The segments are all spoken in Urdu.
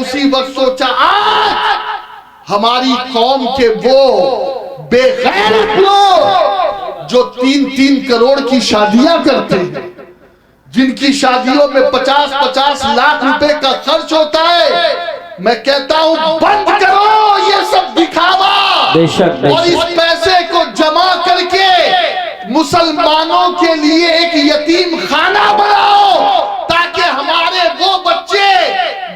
اسی وقت سوچا آج ہماری قوم کے وہ بے غیرت لوگ جو 3-3 کروڑ کی شادیاں کرتے ہیں، جن کی شادیوں میں 50-50 لاکھ روپے کا خرچ ہوتا ہے، میں کہتا ہوں بند کرو یہ سب دکھاوا، اور اس پیسے کو جمع کر کے مسلمانوں کے لیے ایک یتیم خانہ بناؤ، تاکہ ہمارے وہ بچے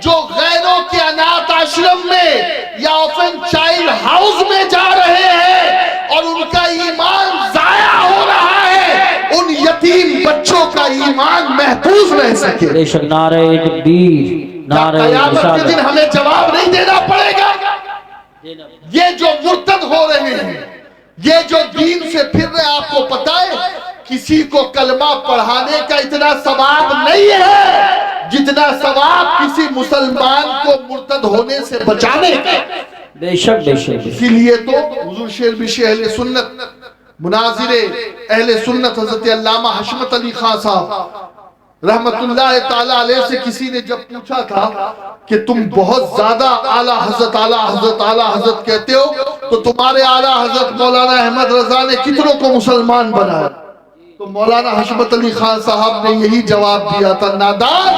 جو غیروں کے اناتھ آشرم میں یا آرفن چائلڈ ہاؤس میں جا رہے ہیں اور ان کا ایمان ضائع ہو رہا ہے، ان یتیم بچوں کا ایمان محفوظ رہ سکے۔ بے شک نعرہ تکبیر، نعرہ قیامت کے دن ہمیں جواب نہیں دینا پڑے گا۔ یہ جو مرتد ہو رہے ہیں، یہ جو دین سے پھر رہے، آپ کو پتہ ہے کسی کو کلمہ پڑھانے کا اتنا ثواب نہیں ہے جتنا ثواب کسی مسلمان کو مرتد ہونے سے بچانے کا۔ بے شک بے شک۔ اسی لیے تو حضور شیر بشی اہل سنت، مناظر اہل سنت حضرت علامہ حشمت علی خان صاحب رحمت اللہ تعالیٰ علیہ سے کسی نے جب پوچھا تھا کہ تم بہت زیادہ اعلیٰ حضرت اعلیٰ حضرت اعلیٰ حضرت کہتے ہو، تو تمہارے اعلیٰ حضرت مولانا احمد رضا نے کتنوں کو مسلمان بنایا؟ تو مولانا حشمت علی خان صاحب نے یہی جواب دیا تھا، نادان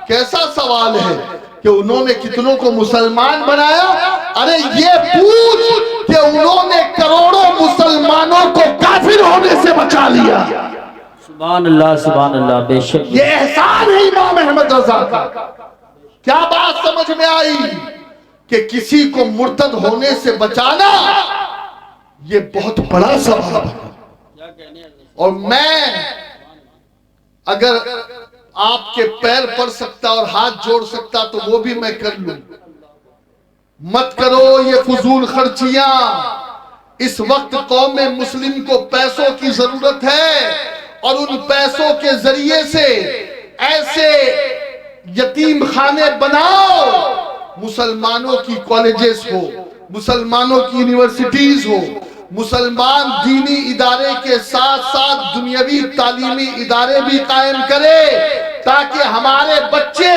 کیسا سوال ہے کہ انہوں نے کتنوں کو مسلمان بنایا؟ ارے یہ پوچھ کہ انہوں نے کروڑوں مسلمانوں کو کافر ہونے سے بچا لیا۔ سبحان اللہ سبحان اللہ، بے شک۔ یہ احسان ہے امام احمد رضا کا۔ کیا بات سمجھ میں آئی کہ کسی کو مرتد ہونے سے بچانا یہ بہت بڑا ثواب ہے۔ اور میں اگر آپ کے پیر پڑ سکتا اور ہاتھ جوڑ سکتا تو وہ بھی میں کر لوں۔ مت کرو یہ فضول خرچیاں، اس وقت قوم مسلم کو پیسوں کی ضرورت ہے، اور ان پیسوں کے ذریعے سے ایسے یتیم خانے بناؤ، مسلمانوں کی کالجز ہو، مسلمانوں کی یونیورسٹیز ہو، مسلمان دینی ادارے کے ساتھ ساتھ دنیاوی تعلیمی ادارے بھی قائم کرے، تاکہ ہمارے بچے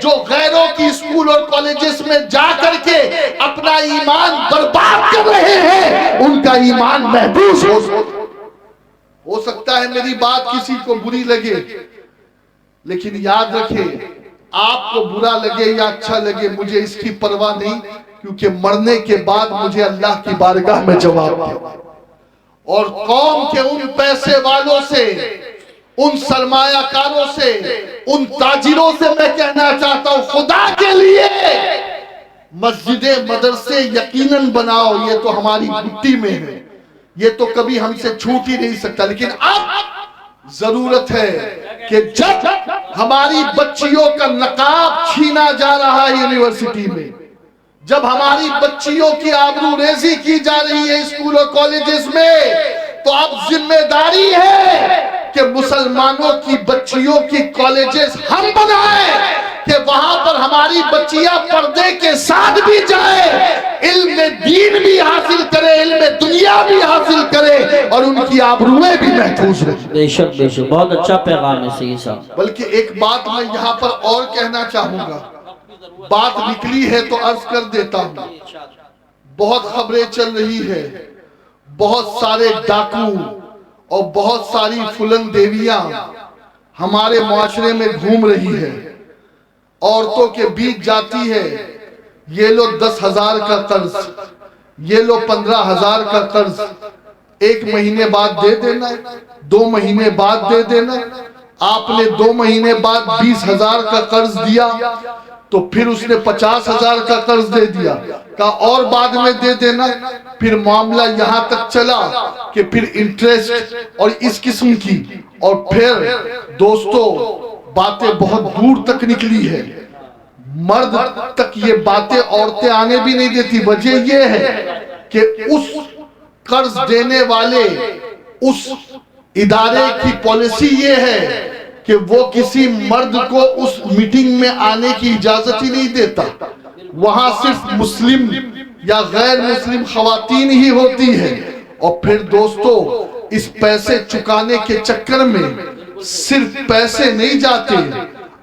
جو غیروں کی اسکول اور کالجز میں جا کر کے اپنا ایمان برباد کر رہے ہیں، ان کا ایمان محفوظ ہو سکتا ہے میری بات کسی کو بری لگے، لیکن یاد رکھے آپ کو برا لگے یا اچھا لگے مجھے اس کی پرواہ نہیں، کیونکہ مرنے کے بعد مجھے اللہ کی بارگاہ میں جواب دے۔ اور قوم کے ان پیسے والوں سے، ان سرمایہ کاروں سے، ان تاجروں سے میں کہنا چاہتا ہوں، خدا کے لیے مسجدیں مدرسے یقیناً بناؤ، یہ تو ہماری مٹی میں ہے، یہ تو کبھی ہم سے چھوٹ ہی نہیں سکتا، لیکن اب ضرورت ہے کہ جب ہماری بچیوں کا نقاب چھینا جا رہا ہے یونیورسٹی میں، جب ہماری بچیوں کی آبرو ریزی کی جا رہی ہے اسکول اور کالجز میں، تو اب ذمہ داری ہے کہ مسلمانوں کی بچیوں کی کالجز ہم بنائیں، کہ وہاں پر ہماری بچیاں پردے کے ساتھ بھی جائیں، علم دین بھی حاصل کرے، علم دنیا بھی حاصل کرے، اور ان کی آبروئیں بھی محفوظ رہیں۔ بے شک بے شک، بہت اچھا پیغام ہے سید صاحب۔ بلکہ ایک بات میں یہاں پر اور کہنا چاہوں گا، بات نکلی ہے تو عرض کر دیتا ہوں۔ بہت خبریں چل رہی ہے، بہت سارے ڈاکو اور بہت ساری فلن دیویاں ہمارے معاشرے میں گھوم رہی ہے، عورتوں کے بیچ جاتی ہے، یہ لو 10,000 کا قرض، یہ لو 15,000 کا قرض، 1 مہینے بعد دے دینا، 2 مہینے بعد دے دینا۔ آپ نے 2 مہینے بعد 20,000 کا قرض دیا تو پھر اس نے 50,000 کا قرض دے دیا، کہا اور بعد میں دے دینا۔ پھر معاملہ یہاں تک چلا کہ پھر انٹریسٹ اور اس قسم کی، اور پھر دوستو باتیں بہت دور تک نکلی ہے، مرد تک یہ باتیں عورتیں آنے بھی نہیں دیتی۔ وجہ یہ ہے کہ اس قرض دینے والے اس ادارے کی پالیسی یہ ہے کہ وہ کسی مرد کو اس میٹنگ میں آنے کی اجازت ہی نہیں دیتا، وہاں صرف مسلم یا غیر مسلم خواتین ہی ہوتی ہیں۔ اور پھر دوستو اس پیسے چکانے کے چکر میں صرف پیسے نہیں جاتے،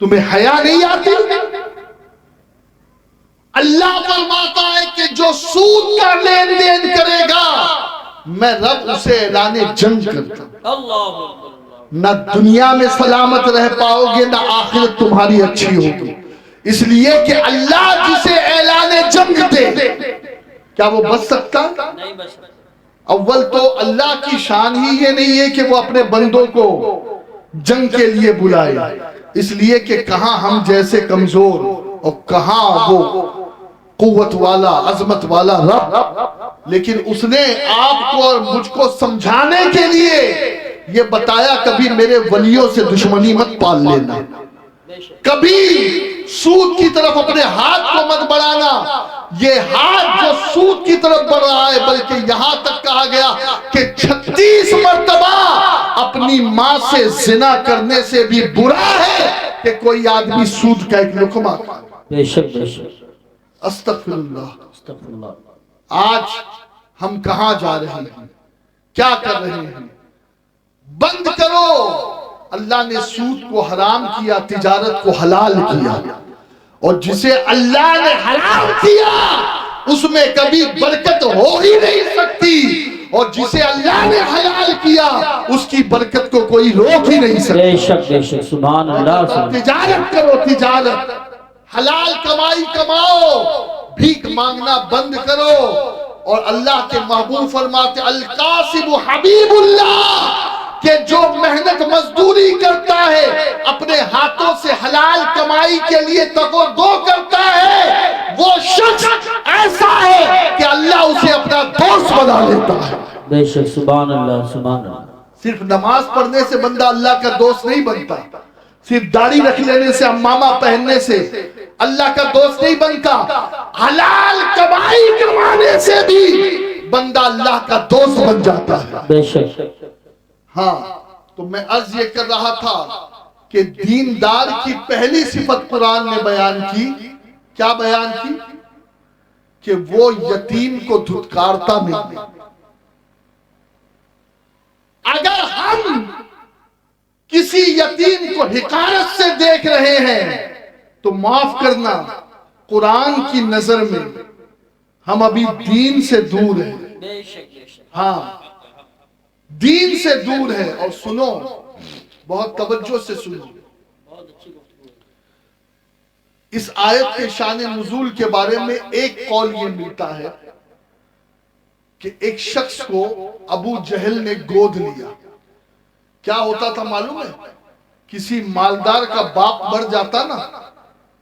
تمہیں حیا نہیں آتی؟ اللہ فرماتا ہے کہ جو سود کا لین دین کرے گا میں رب اسے اعلان جنگ کرتا ہوں۔ اللہ نہ دنیا میں سلامت رہ پاؤ گے نہ آخرت تمہاری اچھی ہوگی، اس لیے کہ اللہ جسے اعلان جنگ دے کیا وہ بچ سکتا؟ نہیں بچ سکتا۔ اول تو اللہ کی شان ہی یہ نہیں ہے کہ وہ اپنے بندوں کو جنگ کے لیے بلائے، اس لیے کہ کہاں ہم جیسے کمزور اور کہاں وہ قوت والا عظمت والا رب، لیکن اس نے آپ کو اور مجھ کو سمجھانے کے لیے یہ بتایا کبھی میرے ولیوں سے دشمنی مت پال لینا، کبھی سود کی طرف اپنے ہاتھ کو مت بڑھانا، یہ ہاتھ جو سود کی طرف بڑھ رہا ہے بلکہ یہاں تک کہا گیا کہ 36 مرتبہ اپنی ماں سے زنا کرنے سے بھی برا ہے کہ کوئی آدمی سود کا ایک لقمہ کھائے۔ بے شک بے شک۔ استغفر اللہ۔ استغفر اللہ۔ آج ہم کہاں جا رہے ہیں، کیا کر رہے ہیں؟ بند کرو۔ اللہ نے سود کو حرام کیا، تجارت کو حلال کیا، اور جسے اللہ نے حرام کیا اس میں کبھی برکت ہو ہی نہیں سکتی، اور جسے اللہ نے حلال کیا اس کی برکت کو کوئی روک ہی نہیں سکتا۔ بے شک بے شک۔ سبحان اللہ سبحان۔ تجارت کرو، تجارت، حلال کمائی کماؤ، بھیک مانگنا بند کرو، اور اللہ کے محبوب فرماتے القاسب حبیب اللہ، کہ جو محنت مزدوری کرتا ہے اپنے ہاتھوں سے حلال کمائی کے لیے تگو کرتا ہے، وہ شخص ایسا ہے کہ اللہ اسے اپنا دوست بنا لیتا ہے۔ بے شک۔ سبحان اللہ سبحان اللہ۔ صرف نماز پڑھنے سے بندہ اللہ کا دوست نہیں بنتا، صرف داڑھی رکھ لینے سے، امامہ پہننے سے اللہ کا دوست نہیں بنتا، حلال کمائی کمانے سے بھی بندہ اللہ کا دوست بن جاتا ہے۔ بے شک۔ ہاں تو میں عرض یہ کر رہا تھا کہ دیندار کی پہلی صفت قرآن نے بیان کی، کیا بیان کی؟ کہ وہ یتیم کو دھتکارتا نہیں۔ اگر ہم کسی یتیم کو حقارت سے دیکھ رہے ہیں تو معاف کرنا، قرآن کی نظر میں ہم ابھی دین سے دور ہیں۔ بے شک بے شک۔ ہاں دین سے دور ہے۔ اور سنو، بہت توجہ سے سنو، بہت اچھی گفتگو ہے۔ اس آیت کے شان نزول کے بارے میں ایک قول یہ ملتا ہے کہ ایک شخص کو ابو جہل نے گود لیا۔ کیا ہوتا تھا معلوم ہے؟ کسی مالدار کا باپ مر جاتا نا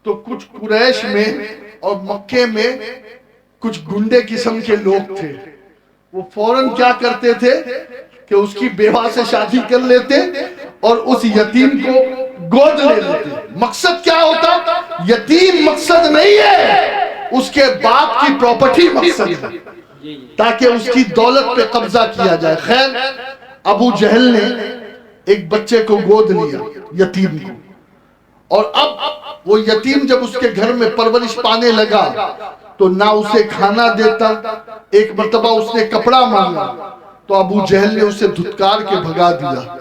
تو کچھ قریش میں اور مکے میں کچھ گنڈے قسم کے لوگ تھے، وہ فوراً کیا کرتے تھے کہ اس کی بیوہ سے شادی کر لیتے اور اس یتیم کو گود لے لیتے۔ مقصد کیا ہوتا؟ یتیم مقصد نہیں ہے، اس کے باپ کی پراپرٹی مقصد ہے، تاکہ اس کی دولت پہ قبضہ کیا جائے۔ خیر، ابو جہل نے ایک بچے کو گود لیا، یتیم کو، اور اب وہ یتیم جب اس کے گھر میں پرورش پانے لگا تو نہ اسے کھانا دیتا، ایک مرتبہ اس نے کپڑا مانگا تو ابو جہل نے اسے دھتکار کے بھگا دیا۔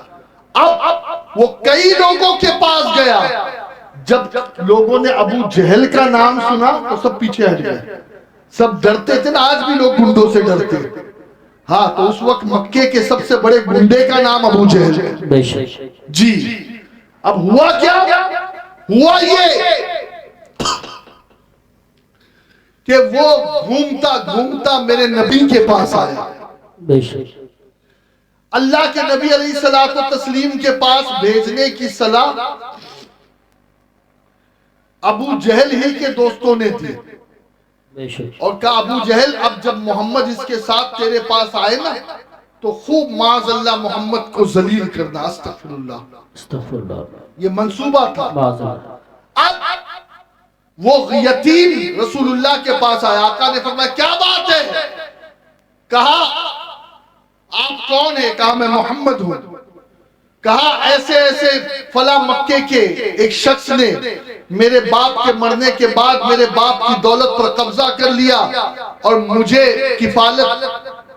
اب وہ کئی لوگوں کے پاس گیا، جب لوگوں نے ابو جہل کا نام سنا تو سب پیچھے ہٹ گئے، سب ڈرتے تھے نا، آج بھی لوگ گنڈوں سے ڈرتے۔ ہاں تو اس وقت مکے کے سب سے بڑے گنڈے کا نام ابو جہل ہے۔ بے شک۔ جی اب ہوا کیا؟ ہوا یہ کہ وہ گھومتا گھومتا میرے نبی کے پاس آیا، بے شک۔ اللہ کے نبی علیہ الصلوۃ والتسلیم کے پاس بھیجنے کی صلاح ابو جہل ہی کے دوستوں نے دی، بے شک۔ اور کہا ابو جہل اب جب محمد اس کے ساتھ تیرے پاس آئے نا تو خوب معاذ اللہ محمد کو ذلیل کرنا۔ استغفر اللہ، استغفر اللہ۔ یہ منصوبہ تھا۔ معاذ اللہ۔ اب وہ یتیم رسول اللہ کے پاس آیا، آقا نے فرمایا کیا بات ہے؟ کہا آپ کون ہیں؟ کہا میں محمد ہوں۔ کہا ایسے ایسے فلاں مکے کے ایک شخص نے میرے باپ کے مرنے کے بعد میرے باپ کی دولت پر قبضہ کر لیا اور مجھے کفالت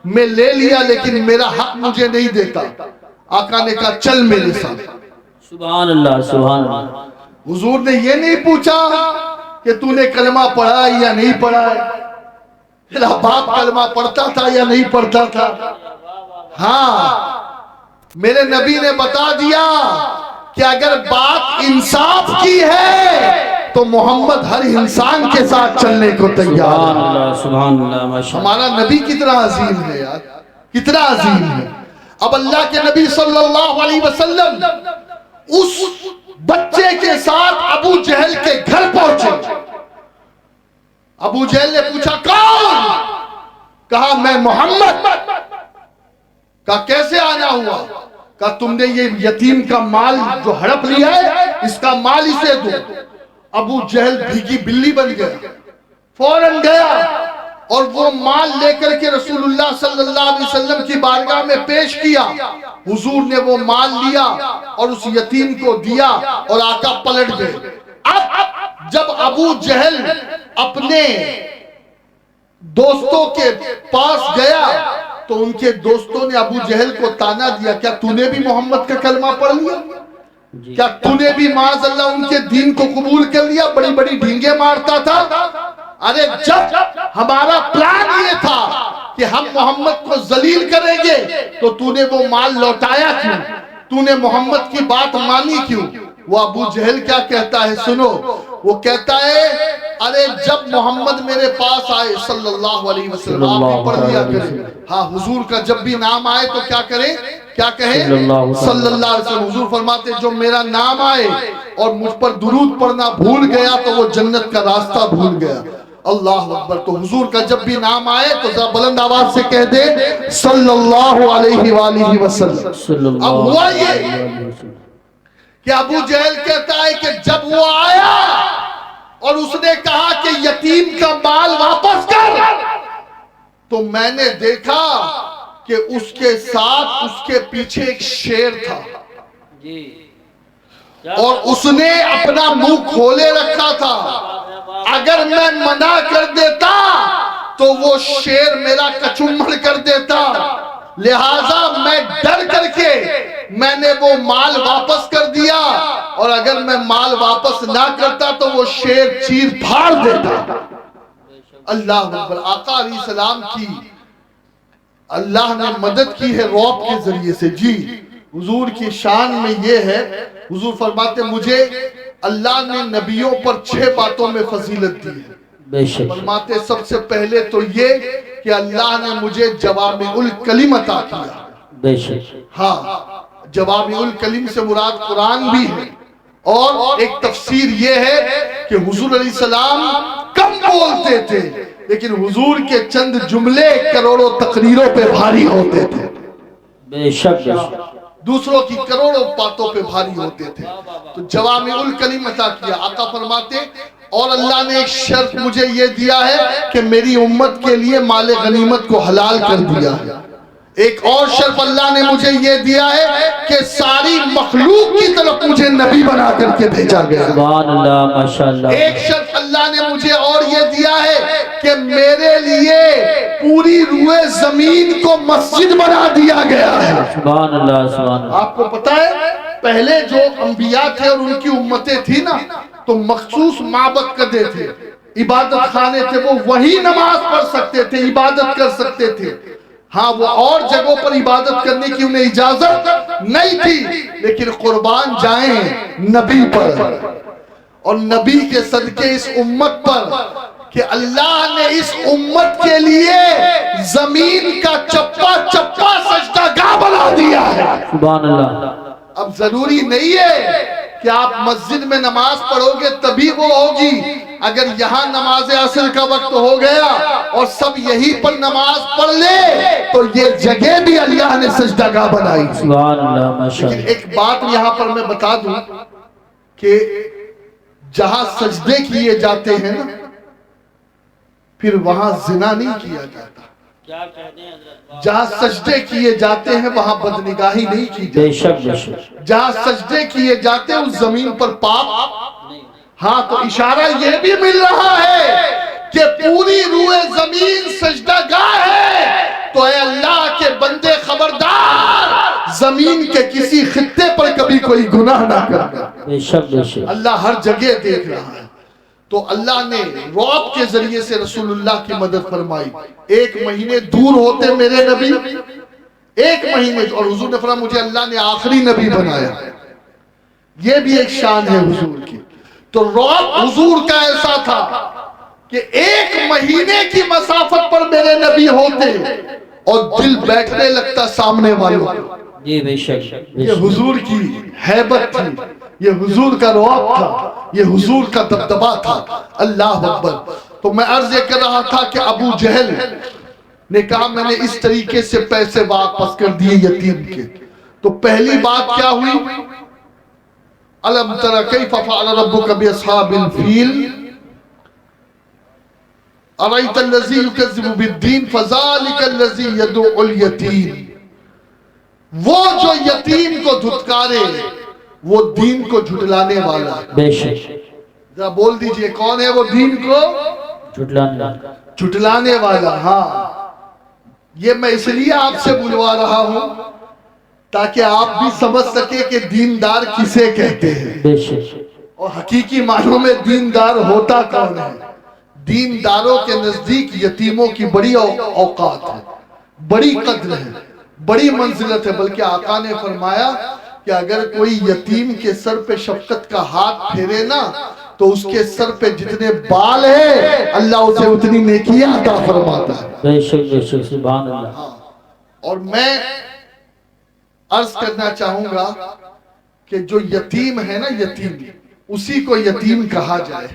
میں لے لیا، لیکن میرا حق مجھے نہیں دیتا۔ آقا نے کہا چل میرے ساتھ۔ سبحان اللہ سبحان اللہ۔ حضور نے یہ نہیں پوچھا کہ تو نے کلمہ پڑھا ہے یا نہیں پڑھا ہے، تیرا باپ کلمہ پڑھتا تھا یا نہیں پڑھتا تھا۔ ہاں میرے نبی نے بتا دیا کہ اگر بات انصاف کی ہے تو محمد ہر انسان کے ساتھ چلنے کو تیار سبحان ہے۔ اللہ سبحان اللہ ماشاء اللہ۔ ہمارا نبی کتنا عظیم ہے یار، کتنا عظیم ہے۔ اب اللہ کے نبی صلی اللہ علیہ وسلم اس بچے کے ساتھ ابو جہل کے گھر پہنچے۔ ابو جہل نے پوچھا کون؟ کہا میں محمد۔ کہا کیسے آنا ہوا؟ کہا تم نے یہ یتیم کا مال جو ہڑپ لیا ہے اس کا مال اسے دو۔ ابو جہل بھیگی بلی بن گیا، فوراً گیا اور وہ مال لے کر کے رسول اللہ صلی اللہ علیہ وسلم کی بارگاہ میں پیش کیا۔ حضور نے وہ مال لیا اور اس یتیم کو دیا اور آقا پلٹ گئے۔ اب جب ابو جہل اپنے دوستوں کے پاس گیا تو ان کے دوستوں نے ابو جہل کو تانا دیا، کیا تو نے بھی محمد کا کلمہ پڑھ لیا؟ کیا تو نے بھی معاذ اللہ ان کے دین کو قبول کر لیا؟ بڑی بڑی ڈھینگیں مارتا تھا۔ ارے جب ہمارا پلان یہ تھا کہ ہم محمد کو ذلیل کریں گے تو تو نے وہ مال لوٹایا کیوں؟ تو نے محمد کی بات مانی کیوں؟ وہ ابو جہل کیا کہتا ہے سنو، وہ کہتا ہے ارے جب محمد میرے پاس آئے صلی اللہ علیہ وسلم، آپ بھی پڑھ لیا کریں، ہاں حضور کا جب بھی نام آئے تو کیا کریں؟ کیا کہیں؟ صلی اللہ علیہ وسلم۔ حضور فرماتے جو میرا نام آئے اور مجھ پر درود پڑھنا بھول گیا تو وہ جنت کا راستہ بھول گیا۔ اللہ اکبر۔ تو حضور کا جب بھی نام آئے تو ذرا بلند آواز سے کہہ دے صلی اللہ علیہ وآلہ وسلم۔ اب ہوا یہ کہ ابو جہل کہتا ہے کہ جب وہ آیا اور اس نے کہا کہ یتیم کا مال واپس کر، تو میں نے دیکھا کہ اس کے ساتھ اس کے پیچھے ایک شیر تھا اور اس نے اپنا منہ کھولے رکھا تھا۔ اگر میں منع کر دیتا تو وہ شیر میرا کچمبڑ کر دیتا، لہٰذا میں ڈر کر کے میں نے وہ مال واپس کر دیا، اور اگر میں مال واپس نہ کرتا تو وہ شیر چیر پھاڑ دیتا۔ اللہ اکبر۔ آقا علیہ السلام کی اللہ نے مدد کی ہے رعب کے ذریعے سے۔ جی حضور کی شان میں یہ ہے، حضور فرماتے مجھے اللہ نے نبیوں پر 6 باتوں میں فضیلت دی ہے۔ فرماتے سب سے پہلے تو یہ کہ اللہ نے مجھے جوامع الکلم عطا کیا۔ ہاں جوامع الکلم سے مراد قرآن بھی ہے، اور ایک تفسیر یہ ہے کہ حضور علیہ السلام کم بولتے تھے لیکن حضور کے چند جملے کروڑوں تقریروں پہ بھاری ہوتے تھے، بے شک دوسروں کی کروڑوں باتوں پہ بھاری ہوتے تھے۔ تو جوامع الکلم عطا کیا۔ آقا فرماتے اور اللہ نے ایک شرط مجھے یہ دیا ہے کہ میری امت کے لیے مال غنیمت کو حلال کر دیا ہے۔ ایک اور شرط اللہ نے مجھے یہ دیا ہے کہ ساری مخلوق کی طرف مجھے نبی بنا کر کے بھیجا گیا۔ سبحان اللہ ماشاءاللہ۔ ایک شرط اللہ نے مجھے اور یہ دیا ہے کہ میرے لیے پوری روئے زمین کو مسجد بنا دیا گیا ہے۔ سبحان اللہ سبحان اللہ۔ آپ کو پتا ہے پہلے جو انبیاء تھے اور ان کی امتیں تھی نا تو مخصوص معبد کرتے تھے، عبادت خانے تھے، وہ وہی نماز پڑھ سکتے تھے، عبادت کر سکتے تھے۔ ہاں وہ اور جگہوں پر عبادت کرنے کی انہیں اجازت نہیں تھی، لیکن قربان جائیں نبی پر اور نبی کے صدقے اس امت پر کہ اللہ نے اس امت کے لیے زمین کا چپا چپا سجدہ گاہ بنا دیا ہے۔ سبحان اللہ۔ اب ضروری نہیں ہے کہ آپ مسجد میں نماز پڑھو گے تبھی وہ ہوگی۔ اگر یہاں نماز عصر کا وقت ہو گیا اور سب یہی پر نماز پڑھ لے تو یہ جگہ بھی اللہ نے سجدہ گاہ بنائی۔ سبحان اللہ ماشاءاللہ۔ لیکن ایک بات یہاں پر میں بتا دوں کہ جہاں سجدے کیے جاتے ہیں نا پھر وہاں زنا نہیں کیا جاتا۔ کیا کہتے ہیں حضرت؟ جہاں سجدے کیے جاتے ہیں وہاں بدنگاہی نہیں کی بے جاتی۔ شک بے شک۔ جہاں سجدے کیے جاتے ہیں اس زمین پر پاپ۔ ہاں تو اشارہ یہ بھی مل رہا ہے کہ پوری روئے زمین سجدہ گاہ ہے، تو اے اللہ کے بندے خبردار، زمین کے کسی خطے پر کبھی کبھی کوئی گناہ نہ کرنا۔ بے شک بے شک اللہ ہر جگہ دیکھ رہا ہے۔ تو اللہ نے رعب کے ذریعے سے رسول اللہ کی مدد فرمائی۔ 1 مہینے دور ہوتے میرے نبی، 1 مہینے، اور حضور نے فرمایا مجھے اللہ نے آخری نبی بنایا۔ یہ بھی ایک شان ہے حضور کی۔ تو رعب حضور کا ایسا تھا کہ 1 مہینے کی مسافت پر میرے نبی ہوتے اور دل بیٹھنے لگتا سامنے والوں کو۔ جی بے شک بے یہ شک حضور کی ہیبت تھی، یہ حضور کا رعب تھا، یہ حضور کا دبدبا تھا۔ اللہ اکبر۔ تو میں عرض یہ کر رہا تھا کہ ابو جہل نے کہا میں نے اس طریقے سے پیسے واپس کر دیے یتیم کے۔ تو پہلی بات کیا ہوئی؟ الم تر کیف فعل ربک باصحاب الفیل ارأیت الذی یکذب بالدین فذلک الذی یدعو الیتیم۔ وہ جو یتیم کو دھتکارے وہ دین کو جھٹلانے والا ہے۔ بے شک ذرا بول دیجئے کون ہے وہ دین کو جھٹلانا جھٹلانے والا؟ ہاں، یہ میں اس لیے آپ سے بلوا رہا ہوں تاکہ آپ بھی سمجھ سکے کہ دیندار کسے کہتے ہیں بے شک اور حقیقی معنوں میں دیندار ہوتا کون ہے۔ دینداروں کے نزدیک یتیموں کی بڑی اوقات ہے، بڑی قدر ہے، بڑی منزلت ہے۔ بلکہ آقا نے فرمایا کہ اگر کوئی یتیم کے سر پہ شفقت کا ہاتھ پھیرے نا تو اس کے سر پہ جتنے بال ہیں اللہ اسے اتنی نیکیاں عطا فرماتا ہے۔ بے شک سبحان اللہ۔ اور میں عرض کرنا چاہوں گا کہ جو یتیم ہے نا، یتیم اسی کو یتیم کہا جائے۔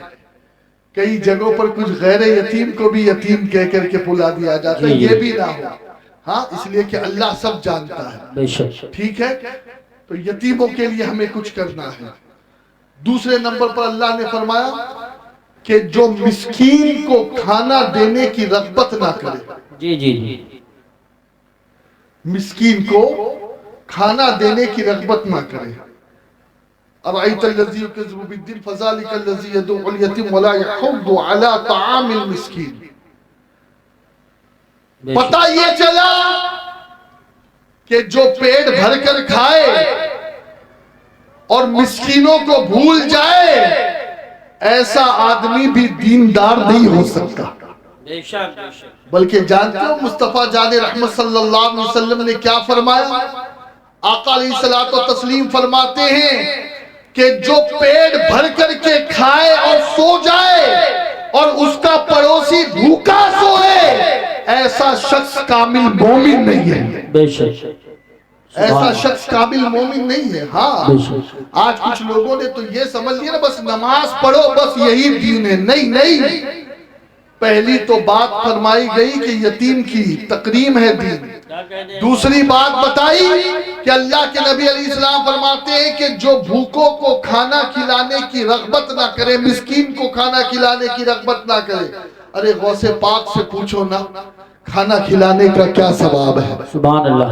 کئی جگہوں پر کچھ غیر یتیم کو بھی یتیم کہہ کر کے بلا دیا جاتا ہے، یہ بھی نہ ہو، ہاں، اس لیے کہ اللہ سب جانتا ہے۔ بے شک ٹھیک ہے، تو یتیموں کے لیے ہمیں کچھ کرنا ہے۔ دوسرے نمبر پر اللہ نے فرمایا کہ جو مسکین کو کھانا دینے کی رغبت نہ کرے، جی جی جی مسکین کو کھانا دینے کی رغبت نہ کرے۔ ارأیت الذی یکذب بالدین فذلک الذی یدعو الیتیم ولا یحض علی طعام المسکین۔ پتہ یہ چلا کہ جو پیٹ بھر کر کھائے اور مسکینوں کو بھول جائے ایسا آدمی بھی دیندار نہیں ہو سکتا۔ بے شک بے شک بلکہ جانتے ہو مصطفیٰ جان رحمت صلی اللہ علیہ وسلم نے کیا فرمایا؟ آقا علیہ الصلوۃ والتسلیم فرماتے ہیں کہ جو پیٹ بھر کر کے کھائے اور سو جائے اور اس کا پڑوسی بھوکا سوئے ایسا شخص کامل مومن نہیں ہے۔ بے شک ایسا شخص کامل مومن نہیں ہے۔ ہاں، بے شک آج کچھ لوگوں نے تو یہ سمجھ لیا نا بس نماز پڑھو بس یہی دین ہے۔ نہیں نہیں، پہلی تو بات فرمائی گئی کہ یتیم کی تکریم ہے دین۔ دوسری بات بتائی کہ اللہ کے نبی علیہ السلام فرماتے ہیں کہ جو بھوکوں کو کھانا کھلانے کی رغبت نہ کرے، مسکین کو کھانا کھلانے کی رغبت نہ کرے۔ ارے غوث پاک سے پوچھو نا کھانا کھلانے کا کیا ثواب ہے؟ سبحان اللہ۔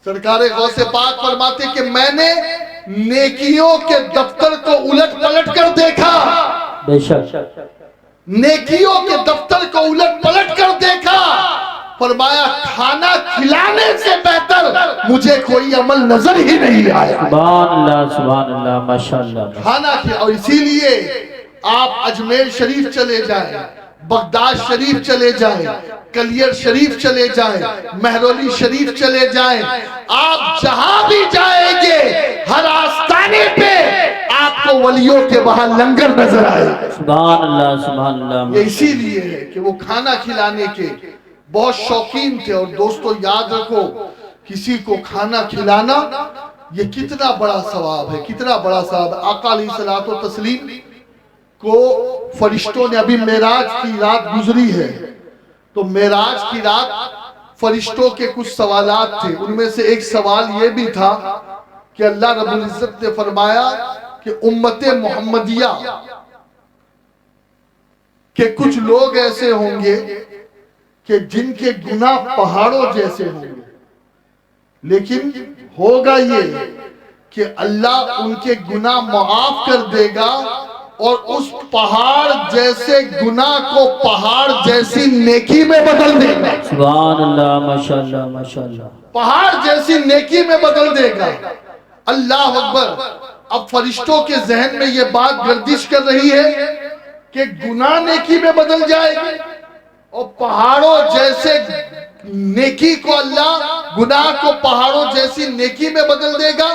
سرکار غوث پاک فرماتے کہ میں نے نیکیوں کے دفتر کو الٹ پلٹ کر دیکھا، بے شک نیکیوں کے دفتر کو الٹ پلٹ کر دیکھا، فرمایا کھانا کھلانے سے بہتر مجھے کوئی عمل نظر ہی نہیں آیا۔ سبحان اللہ ماشاءاللہ۔ کھانا کھلانا، اور اسی لیے آپ اجمیر شریف چلے جائیں، بغداد شریف چلے جائیں، کلیر شریف چلے جائیں، مہرولی شریف چلے جائیں، آپ جہاں بھی جائیں گے ہر آستانے پہ آپ کو ولیوں کے وہاں لنگر نظر آئے۔ سبحان اللہ سبحان اللہ۔ یہ اسی لیے ہے کہ وہ کھانا کھلانے کے بہت شوقین تھے۔ اور دوستو یاد رکھو کسی کو کھانا کھلانا یہ کتنا بڑا ثواب ہے، کتنا بڑا ثواب ہے۔ آقا علیہ الصلوۃ والتسلیم کو فرشتوں نے، ابھی معراج کی رات گزری ہے، تو معراج کی رات فرشتوں کے کچھ سوالات تھے، ان میں سے ایک سوال یہ بھی تھا کہ اللہ رب العزت نے فرمایا کہ امت محمدیہ کہ کچھ لوگ ایسے ہوں گے کہ جن کے گناہ پہاڑوں جیسے ہوں گے، لیکن ہوگا یہ کہ اللہ ان کے گناہ معاف کر دے گا اور اس پہاڑ جیسے گناہ کو پہاڑ جیسی نیکی میں بدل دے گا۔ سبحان اللہ ماشاءاللہ ماشاءاللہ۔ پہاڑ جیسی نیکی میں بدل دے گا۔ اللہ اکبر. اب فرشتوں کے ذہن میں یہ بات گردش کر رہی ہے کہ گناہ نیکی میں بدل جائے گی اور پہاڑوں جیسے نیکی کو اللہ گناہ کو پہاڑوں جیسی نیکی میں بدل دے گا.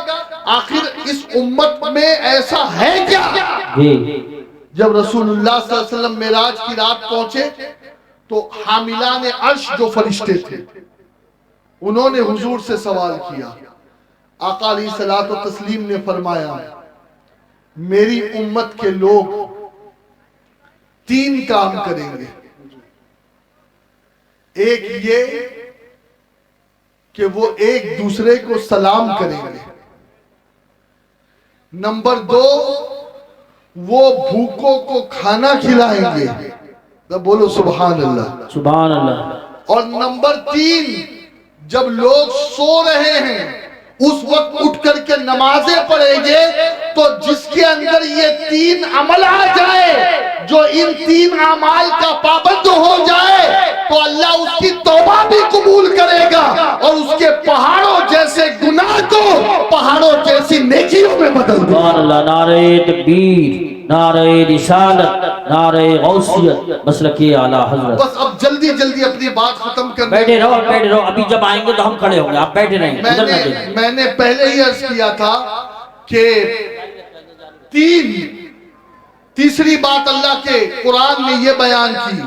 آخر اس امت میں ایسا ہے کیا؟ جب رسول اللہ صلی اللہ علیہ وسلم معراج کی رات پہنچے تو حاملان عرش جو فرشتے تھے انہوں نے حضور سے سوال کیا. آقا علیہ الصلوۃ والتسلیم نے فرمایا میری امت کے لوگ 3 کام کریں گے. ایک یہ کہ وہ ایک دوسرے کو سلام کریں گے. نمبر 2 وہ بھوکوں کو کھانا کھلائیں گے. بولو سبحان اللہ سبحان اللہ. اور نمبر 3 جب لوگ سو رہے ہیں اس وقت اٹھ کر کے نمازیں پڑھیں گے تو جس کے اندر یہ 3 عمل آ جائے جو ان 3 اعمال کا پابند ہو جائے تو اللہ اس کی توبہ بھی قبول کرے گا اور اس کے پہاڑوں جیسے گناہ کو پہاڑوں جیسی نیکیوں میں بدل دے گا. سبحان اللہ. نعرہ تکبیر، نعرہ رسالت، نعرہ غوثیت، مسلکی اعلیٰ حضرت. بس اب جلدی جلدی اپنی بات ختم کرنے. بیٹھے رہو، ابھی جب آئیں گے تو ہم کھڑے ہوں گے، آپ بیٹھے رہیں گے. میں نے پہلے ہی عرض کیا تھا کہ تیسری بات اللہ کے قرآن میں یہ بیان کی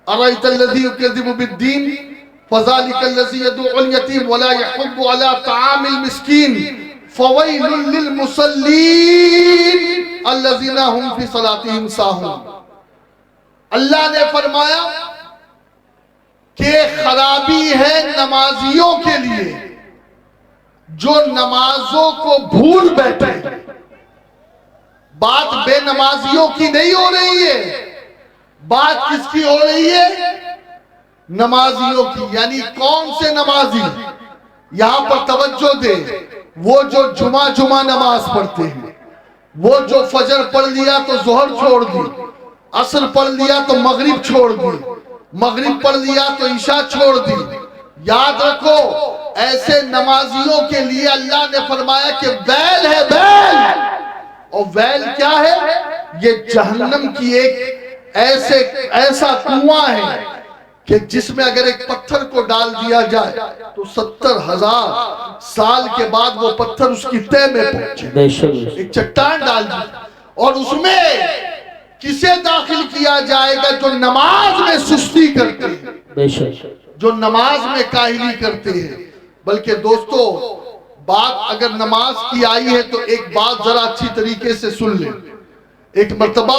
اَرَأَيْتَ الَّذِي يُكَذِّبُ بِالدِّينِ فَذَلِكَ الَّذِي يَدُعُّ الْيَتِيمَ وَلَا يَحُضُّ عَلَى طَعَامِ الْمِسْكِينِ فَوَيْلٌ لِّلْمُصَلِّينَ الَّذِينَ هُمْ فِي صَلَاتِهِمْ سَاهُونَ. اللہ نے فرمایا کہ خرابی ہے نمازیوں کے لیے جو نمازوں کو بھول بیٹھے. بات بے نمازیوں کی نہیں ہو رہی ہے، بات کس کی ہو رہی ہے؟ نمازیوں کی. یعنی کون سے نمازی؟ یہاں پر توجہ دے. وہ جو جمعہ نماز پڑھتے ہیں، وہ جو فجر پڑھ لیا تو ظہر چھوڑ دی، عصر پڑھ لیا تو مغرب چھوڑ دی، مغرب پڑھ لیا تو عشاء چھوڑ دی. یاد رکھو ایسے نمازیوں کے لیے اللہ نے فرمایا کہ ویل ہے، ویل. اور ویل کیا ہے؟ یہ جہنم کی ایک ایسا کنواں ہے کہ جس میں اگر ایک پتھر کو ڈال دیا جائے تو 70,000 سال کے بعد وہ پتھر اس کی تہہ میں پہنچے. ایک چٹان ڈال دی اور اس میں کسے داخل کیا جائے گا؟ جو نماز میں سستی کرتے ہیں، جو نماز میں کاہلی کرتے ہیں. بلکہ دوستو بات اگر نماز کی آئی ہے تو ایک بات ذرا اچھی طریقے سے سن لیں. ایک مرتبہ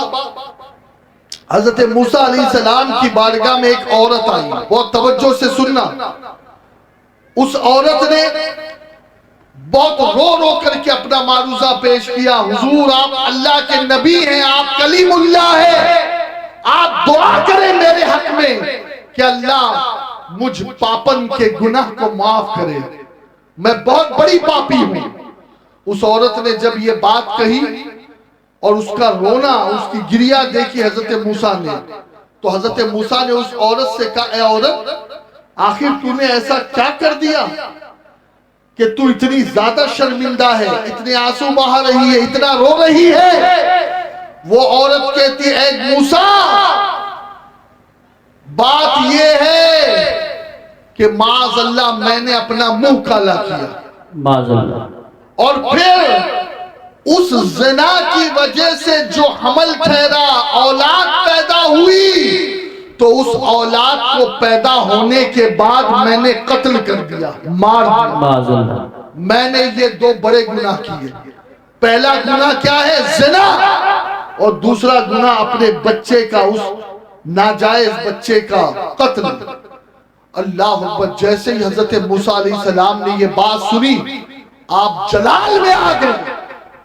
حضرت موسیٰ علیہ السلام کی بارگاہ میں ایک عورت آئی. بہت توجہ سے سننا. اس عورت نے بہت رو کر کے اپنا معروضہ پیش کیا. حضور آپ اللہ کے نبی ہیں، آپ کلیم اللہ ہیں، آپ دعا کریں میرے حق میں کہ اللہ مجھ پاپن کے گناہ کو معاف کرے، میں بہت بڑی پاپی ہوں. اس عورت نے جب یہ بات کہی اور اس کا رونا، اس کی گریہ دیکھی حضرت موسیٰ نے تو حضرت موسیٰ نے اس عورت سے کہا اے عورت آخر تو نے ایسا کیا کر دیا کہ تو اتنی زیادہ شرمندہ ہے، اتنے آنسو بہا رہی ہے، اتنا رو رہی ہے؟ وہ عورت کہتی اے موسیٰ بات یہ ہے کہ معاذ اللہ میں نے اپنا منہ کالا کیا، معاذ اللہ، اور پھر اس زنا کی وجہ سے جو حمل ٹھہرا، اولاد پیدا ہوئی، تو اس اولاد کو پیدا ہونے کے بعد میں نے قتل کر دیا، مار دیا. معاذ اللہ. میں نے یہ 2 بڑے گناہ کیے. پہلا گناہ کیا ہے؟ زنا. اور دوسرا گناہ اپنے بچے کا، اس ناجائز بچے کا قتل. اللہ اکبر. جیسے ہی حضرت موسیٰ علیہ السلام نے یہ بات سنی آپ جلال میں آ گئے.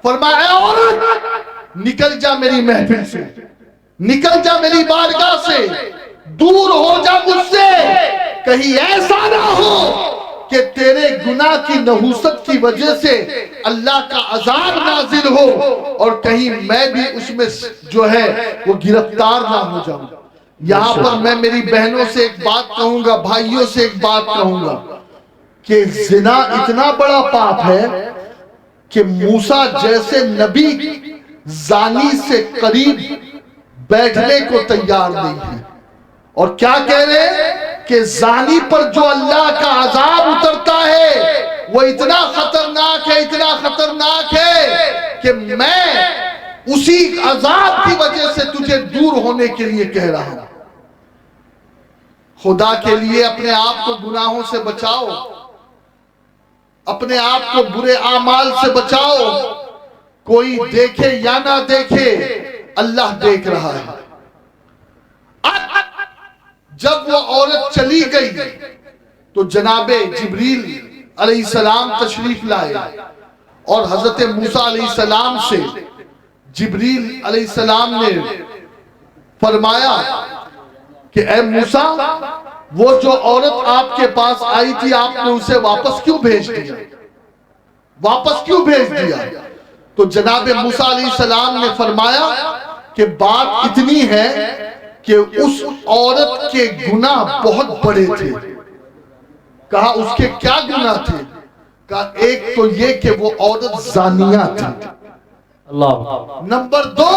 فرمایا اے عورت نکل جا میری محفل سے، نکل جا میری بارگاہ سے، دور ہو جا مجھ سے. کہیں ایسا نہ ہو کہ تیرے گناہ کی نحوست کی وجہ سے اللہ کا عذاب نازل ہو اور کہیں میں بھی اس میں جو ہے وہ گرفتار نہ ہو جاؤں. یہاں پر میں میری بہنوں سے ایک بات کہوں گا، بھائیوں سے ایک بات کہوں گا کہ زنا اتنا بڑا پاپ ہے کہ موسیٰ جیسے نبی زانی سے قریب بیٹھنے کو تیار نہیں ہے، اور کیا کہہ رہے ہیں کہ زانی پر جو اللہ کا عذاب اترتا ہے وہ اتنا خطرناک ہے، اتنا خطرناک ہے کہ میں اسی عذاب کی وجہ سے تجھے دور ہونے کے لیے کہہ رہا ہوں۔ خدا کے لیے اپنے آپ کو گناہوں سے بچاؤ، اپنے آپ کو برے اعمال سے بچاؤ، کوئی دیکھے یا نہ دیکھے اللہ دیکھ رہا ہے۔ جب وہ عورت چلی گئی تو جناب جبریل علیہ السلام تشریف لائے اور حضرت موسیٰ علیہ السلام سے جبریل علیہ السلام نے فرمایا کہ اے موسیٰ، وہ جو عورت آپ کے پاس آئی تھی آپ نے اسے واپس کیوں بھیج دیا؟ واپس کیوں بھیج دیا؟ تو جناب موسیٰ علیہ السلام نے فرمایا کہ بات اتنی ہے کہ اس عورت کے گناہ بہت بڑے تھے۔ کہا اس کے کیا گناہ تھے؟ کہا ایک تو یہ کہ وہ عورت زانیہ تھی، اللہ، نمبر 2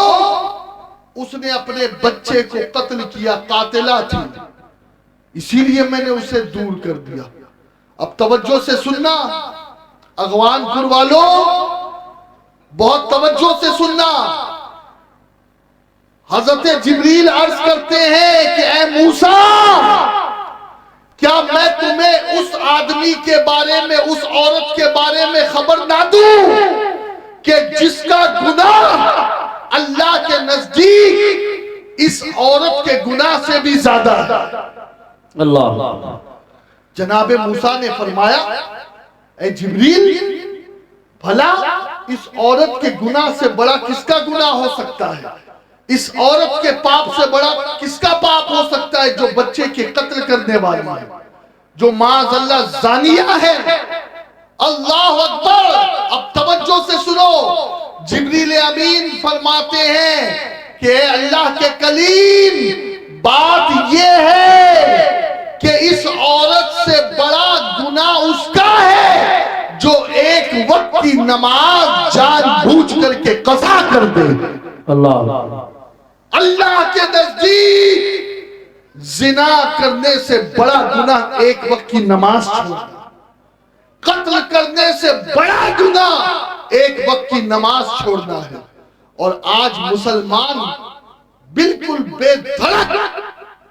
اس نے اپنے بچے کو قتل کیا، قاتلہ تھی، اسی لیے میں نے اسے دور کر دیا۔ اب توجہ سے سننا اغوان پور والوں، بہت توجہ سے سننا۔ حضرت جبریل عرض کرتے ہیں کہ اے موسیٰ، کیا میں تمہیں اس آدمی کے بارے میں، اس عورت کے بارے میں خبر نہ دوں کہ جس کا گناہ اللہ کے نزدیک اس عورت کے گناہ سے بھی زیادہ ہے؟ اللہ، جناب موسیٰ نے فرمایا اے جبریل، بھلا اس عورت کے گناہ سے بڑا کس کا گناہ ہو سکتا ہے؟ اس عورت کے پاپ سے بڑا کس کا پاپ ہو سکتا ہے جو بچے کے قتل کرنے والی ہے، جو معاذ اللہ زانیہ ہے؟ اللہ اکبر۔ اب توجہ سے سنو، جبریل امین فرماتے ہیں کہ اے اللہ کے کلیم، بات یہ ہے کہ اس عورت سے بڑا گناہ اس کا ہے جو ایک وقت کی نماز جان بوجھ کر کے قضا کر دے۔ اللہ، اللہ کے نزدیک زنا کرنے سے بڑا گناہ ایک وقت کی نماز چھوڑنا، قتل کرنے سے بڑا گناہ ایک وقت کی نماز چھوڑنا ہے۔ اور آج مسلمان بالکل بے دھڑک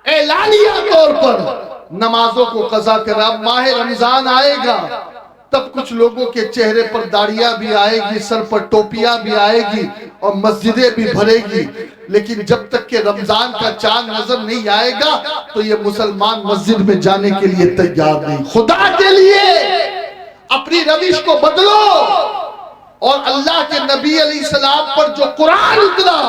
اعلانیہ طور پر نمازوں کو قضا کر رہا۔ اب ماہ رمضان آئے گا تب کچھ لوگوں کے چہرے پر داڑیاں بھی آئے گی، سر پر ٹوپیاں بھی آئے گی اور مسجدیں بھی بھرے گی، لیکن جب تک کہ رمضان کا چاند نظر نہیں آئے گا تو یہ مسلمان مسجد میں جانے کے لیے تیار نہیں۔ خدا کے لیے اپنی روش کو بدلو، اور اللہ کے نبی علیہ السلام پر جو قرآن اترا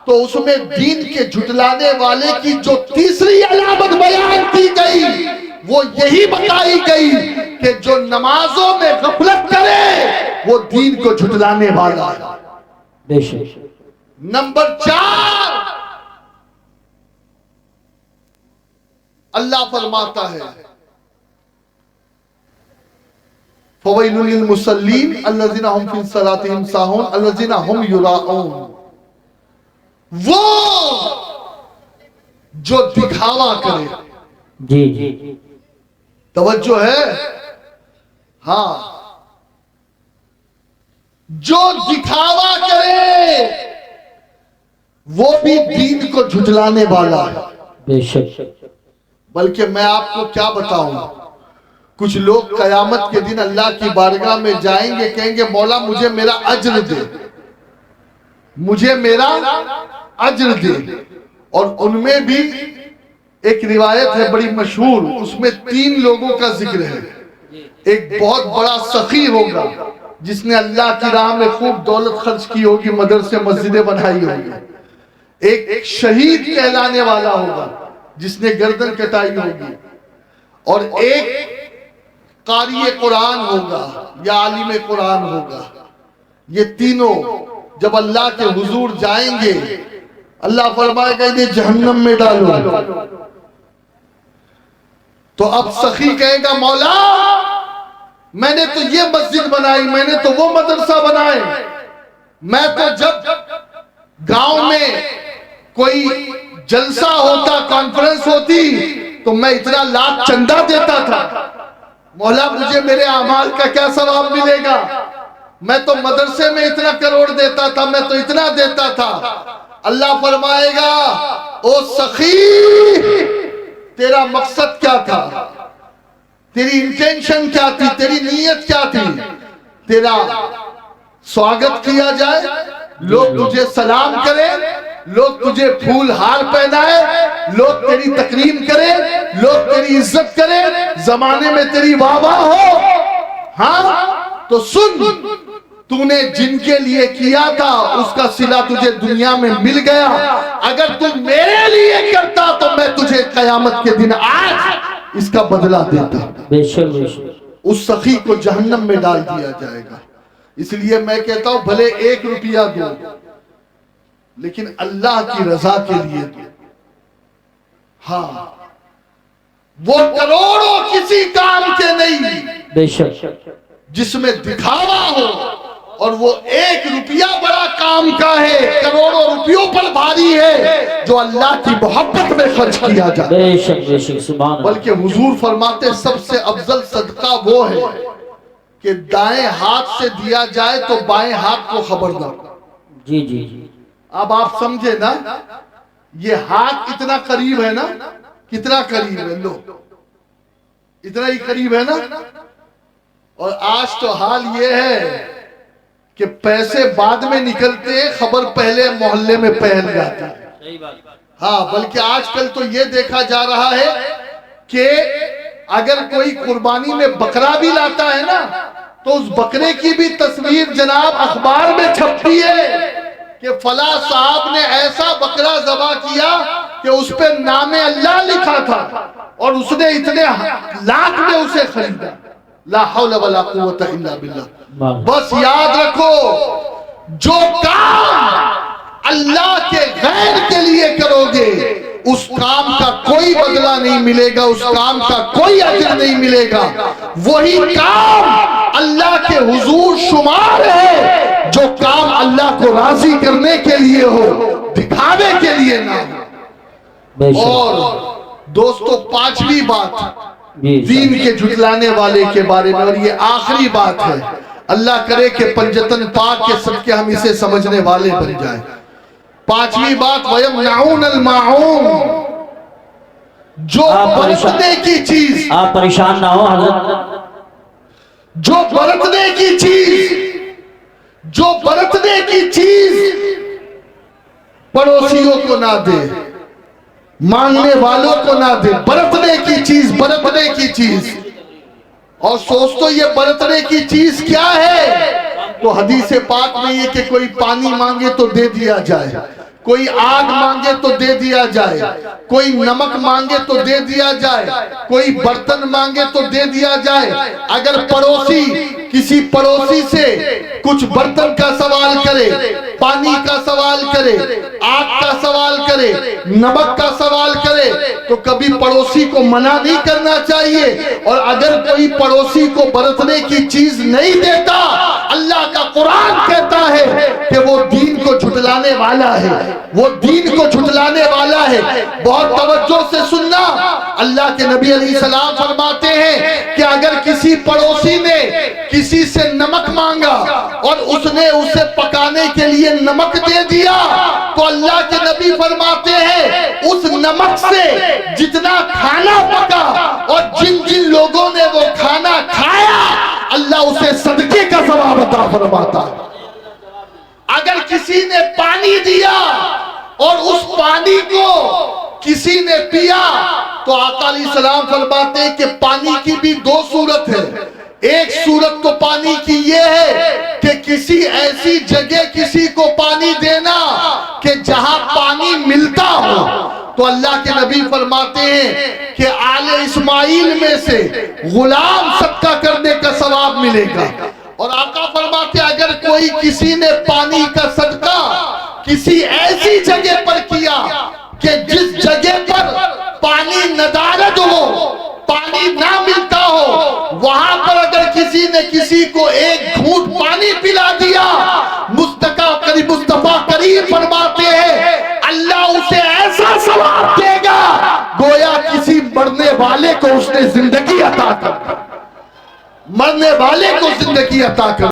تو اس میں دین کے جھٹلانے والے کی جو تیسری علامت بیان کی گئی وہ یہی بتائی گئی کہ جو نمازوں میں غفلت کرے وہ دین کو جھٹلانے والا ہے۔ بے شک۔ نمبر 4 اللہ فرماتا ہے فَوَيْلٌ لِّلْمُصَلِّينَ الَّذِينَ هُمْ فِي صَلَاتِهِمْ سَاهُونَ الَّذِينَ هُمْ يُرَاءُونَ، وہ جو دکھاوا کرے۔ جی جی، توجہ ہے؟ ہاں، جو دکھاوا کرے وہ بھی دین کو جھٹلانے والا ہے۔ بے شک۔ بلکہ میں آپ کو کیا بتاؤں، کچھ لوگ قیامت کے دن اللہ کی بارگاہ میں جائیں گے، کہیں گے مولا مجھے میرا اجر دے، مجھے میرا اجر دے۔ اور ان میں بھی ایک روایت ہے بڑی مشہور، اس میں 3 لوگوں کا ذکر ہے۔ ایک بہت بڑا سخی ہوگا جس نے اللہ کی راہ میں خوب دولت خرچ کی ہوگی، مدرسے مسجدیں بنائی ہوگی۔ ایک شہید کہلانے والا ہوگا جس نے گردن کٹائی ہوگی، اور ایک قاری قرآن ہوگا یا عالم قرآن ہوگا۔ یہ تینوں جب اللہ کے حضور جائیں گے اللہ فرمائے گا انہیں جہنم میں ڈالو۔ تو اب سخی کہے گا مولا میں نے تو یہ مسجد بنائی، میں نے تو وہ مدرسہ بنائے، میں تو جب گاؤں میں کوئی جلسہ ہوتا، کانفرنس ہوتی، تو میں اتنا لاکھ چندہ دیتا تھا، مولا مجھے میرے اعمال کا کیا ثواب ملے گا؟ میں تو مدرسے میں اتنا کروڑ دیتا تھا، میں تو اتنا دیتا تھا۔ اللہ فرمائے گا او سخی، تیرا مقصد کیا تھا؟ تیری انٹینشن کیا تھی؟ تیری نیت کیا تھی؟ تیرا سواگت کیا جائے، لوگ تجھے سلام کریں، لوگ تجھے پھول ہار پہنائے، لوگ تیری تکریم کریں، لوگ تیری عزت کریں، زمانے میں تیری واہ واہ ہو؟ ہاں تو سن، تو نے جن کے لیے کیا تھا اس کا صلہ تجھے دنیا میں مل گیا۔ اگر تو میرے لیے کرتا تو میں تجھے قیامت کے دن آج اس کا بدلہ دیتا۔ بے شک بے شک۔ اس سخی کو جہنم میں ڈال دیا جائے گا۔ اس لیے میں کہتا ہوں بھلے 1 روپیہ دو، لیکن اللہ کی رضا کے لیے دو۔ ہاں، وہ کروڑوں کسی کام کے نہیں بے شک، جس میں دکھاوا ہو، اور وہ 1 روپیہ بڑا کام کا ہے، کروڑوں روپیوں پر بھاری ہے، جو اللہ کی محبت میں خرچ کیا جائے۔ بے شک بے شک، سبحان اللہ۔ بلکہ حضور فرماتے سب سے افضل صدقہ وہ ہے کہ دائیں ہاتھ سے دیا جائے تو بائیں ہاتھ کو خبر نہ ہو۔ جی جی جی، اب آپ سمجھے نا، یہ ہاتھ اتنا قریب ہے نا، کتنا قریب ہے، لو اتنا ہی قریب ہے نا۔ اور آج تو حال یہ ہے کہ پیسے بعد میں نکلتے ہیں، خبر پہلے محلے میں پھیل جاتی ہے۔ ہاں، بلکہ آج کل تو یہ دیکھا جا رہا ہے کہ اگر کوئی قربانی میں بکرا بھی لاتا ہے نا، تو اس بکرے کی بھی تصویر جناب اخبار میں چھپتی ہے کہ فلاں صاحب نے ایسا بکرا ذبح کیا کہ اس پہ نام اللہ لکھا تھا اور اس نے اتنے لاکھ میں اسے خریدا۔ لا حول ولا قوت الا باللہ۔ بس یاد رکھو، جو کام اللہ کے غیر کے لیے کرو گے اس کام کا کوئی بدلہ نہیں ملے گا، اس کام کا کوئی اجر نہیں ملے گا۔ وہی کام اللہ کے حضور شمار ہے جو کام اللہ کو راضی کرنے کے لیے ہو، دکھانے کے لیے نہ ہو۔ اور دوستو، 5ویں بات دین کے جھٹلانے والے کے بارے میں، اور یہ آخری بات ہے، اللہ کرے کہ پنجتن پاک کے صدقے ہم اسے سمجھنے والے بن جائیں۔ 5ویں بات، وَيَمْنَعُونَ الْمَاعُونَ، جو برتنے کی چیز، آپ پریشان نہ ہو حضرت، جو برتنے کی چیز، جو برتنے کی چیز پڑوسیوں کو نہ دے، مانگنے والوں کو نہ دے، برتنے کی چیز، برتنے کی چیز۔ اور سوچتو یہ برتنے کی چیز کیا ہے؟ تو حدیث پاک میں یہ کہ کوئی پانی مانگے تو دے دیا جائے، کوئی آگ مانگے تو دے دیا جائے، کوئی نمک مانگے تو دے دیا جائے، کوئی برتن مانگے تو دے دیا جائے۔ اگر پڑوسی کسی پڑوسی سے کچھ برتن کا سوال کرے، پانی کا سوال کرے، آگ کا سوال کرے، نمک کا سوال کرے، تو کبھی پڑوسی کو منع نہیں کرنا چاہیے۔ اور اگر کوئی پڑوسی کو برتنے کی چیز نہیں دیتا، اللہ کا قرآن کہتا ہے کہ وہ دین کو جھٹلانے والا ہے، وہ دین کو جھٹلانے والا ہے۔ بہت توجہ سے سننا، اللہ کے نبی علیہ السلام فرماتے ہیں کہ اگر کسی پڑوسی نے کسی سے نمک مانگا اور اس نے اسے پکانے کے لیے نمک دے دیا، تو اللہ کے نبی فرماتے ہیں اس نمک سے جتنا کھانا پکا اور جن جن لوگوں نے وہ کھانا کھایا، اللہ اسے صدقے کا ثواب عطا فرماتا۔ اگر کسی نے پانی دیا اور اس پانی کو کسی نے پیا، تو آقا علیہ السلام فرماتے ہیں کہ پانی کی بھی 2 صورت ہے۔ ایک صورت تو پانی کی یہ ہے کہ کسی ایسی جگہ کسی کو پانی دینا کہ جہاں پانی ملتا ہو، تو اللہ کے نبی فرماتے ہیں کہ آل اسماعیل میں سے غلام صدقہ کرنے کا ثواب ملے گا۔ اور آقا فرماتے ہیں اگر کوئی کسی نے پانی کا صدقہ کسی ایسی جگہ پر کیا کہ جس جگہ پر پانی ندارت ہو، پانی نہ ملتا ہو، وہاں پر اگر کسی نے کسی کو ایک گھونٹ پانی پلا دیا، مصطفیٰ کریم فرماتے ہیں اللہ اسے ایسا ثواب دے گا گویا کسی مرنے والے کو اس نے زندگی عطا کر، مرنے والے کو زندگی عطا کر